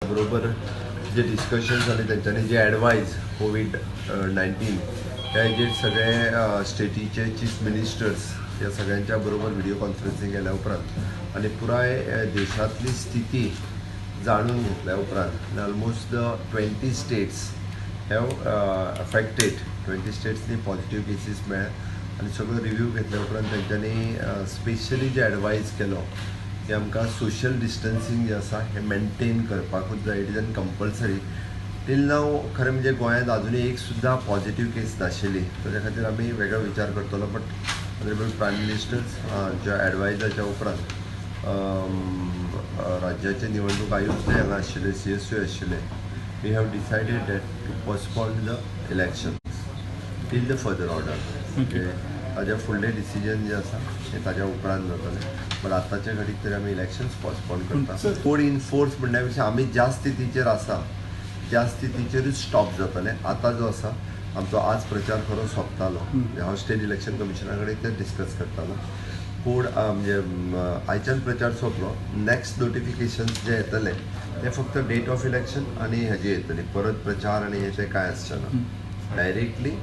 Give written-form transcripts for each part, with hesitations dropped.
बरोबर जे डिस्कशन झाले त्यांच्यानी जे ॲडवाईज कोविड-19 त्या जे सगळे स्टेटीचे चीफ मिनिस्टर्स या सगळ्यांच्या बरोबर व्हिडिओ कॉन्फरन्सिंग केल्या उपरांत आणि पुराय देशातली स्थिती जाणून घेतल्या उपरांत almost the 20 states have affected 20 स्टेट्सनी पॉझिटिव्ह केसीस मेळ्ळ्या आणि सगळो रिव्ह्यू घेतल्या उपरांत त्यांच्यानी स्पेशली जे ॲडवायज केलो की आमकां सोशल डिस्टन्सिंग जे आसा हें मेंटेन करपाकूच जाय. It is an compulsory. टील नाव खरें म्हणजे गोंयांत अजुनूय एक सुद्दां पॉझिटिव्ह केस नाशिल्ली. ताच्या खातीर आमी वेगळो विचार करतलो. बट ऑनरेबल प्रायम मिनिस्टर ज्या ॲडवायजाच्या उपरांत राज्याचे निवडणूक आयुक्त हांगा आशिल्ले CSO आशिल्ले we have decided that to postpone the elections till the further order. ताज्या फुडलें डिसिजन जें आसा तें ताज्या उपरांत जातलें. पण आतांच्या घडीक तरी आमी इलेक्शन्स पोस्टपोन करता. कोड इन फोर्स म्हणल्या पेक्षा आमी ज्या स्थितीचेर आसा त्या स्थितीचेरूच स्टॉप जातलें. आतां जो आसा आमचो आज प्रचार खरो सोंपतालो. हांव स्टेट इलेक्शन कमिशना कडेन ते डिस्कस करतालो. कोड म्हणजे आयच्यान प्रचार सोंपलो. नॅक्स्ट नोटिफिकेशन्स जे येतले ते फक्त डेट ऑफ इलेक्शन आनी हेजे येतली. परत प्रचार आनी हे ते कांय आसचेना. Directly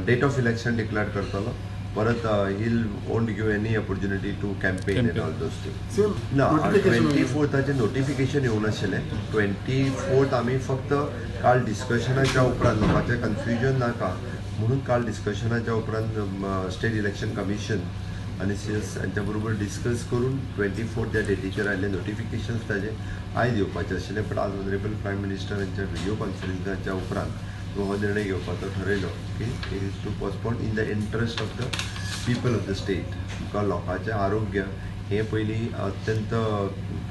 date of election declare करतलो. परत he'll won't give any opportunity to campaign and all those things. ना 24 नोटिफिकेशन येवं नाशिल्लें. 24 आमी फक्त काल डिस्कशनाच्या उपरांत लोकांचें कन्फ्युजन नाका म्हणून काल डिस्कशनाच्या उपरांत स्टेट इलेक्शन कमिशन आनी CS हांच्या बरोबर डिस्कस करून 24 त्या डेटीचेर आयिल्ले नोटिफिकेशन्स ताजे आयज येवपाचे आशिल्ले. बट आज ऑनरेबल प्रायम मिनिस्टर हांच्या व्हिडिओ कॉन्फरन्साच्या उपरांत हो निर्णय घेवपाचो ठरयलो की it is to postpone in the interest of the people of the state. तुका लोकांचें आरोग्य हें पयलीं अत्यंत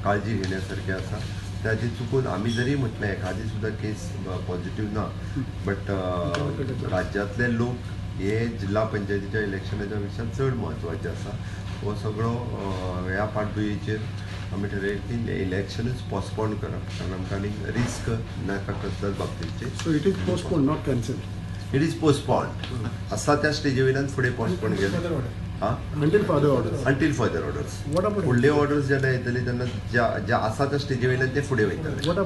काळजी घेण्यासारकें आसा. ताची चुकून आमी जरी म्हटलें एखादी सुद्दां केस पॉझिटिव्ह ना बट राज्यांतले लोक हे जिल्हा पंचायतीच्या इलेक्शनाच्या पेक्षा चड म्हत्वाचे आसा. हो सगळो ह्या फाटभुंयेचेर आमी ठरयलें की इलेक्शनूच पोस्टपोन करप कारण आमकां आनी रिस्क नाका कसल्याच बाबतीचे. So it is postpone not cancel. It is postpone. आसा त्या स्टेजी वयल्यान फुडें पोस्टपोन केलें. Until further orders. Until further orders. फुडले ऑर्डर्स जेन्ना येतले तेन्ना ज्या आसा त्या स्टेजी वयल्यान ते फुडें वयतले.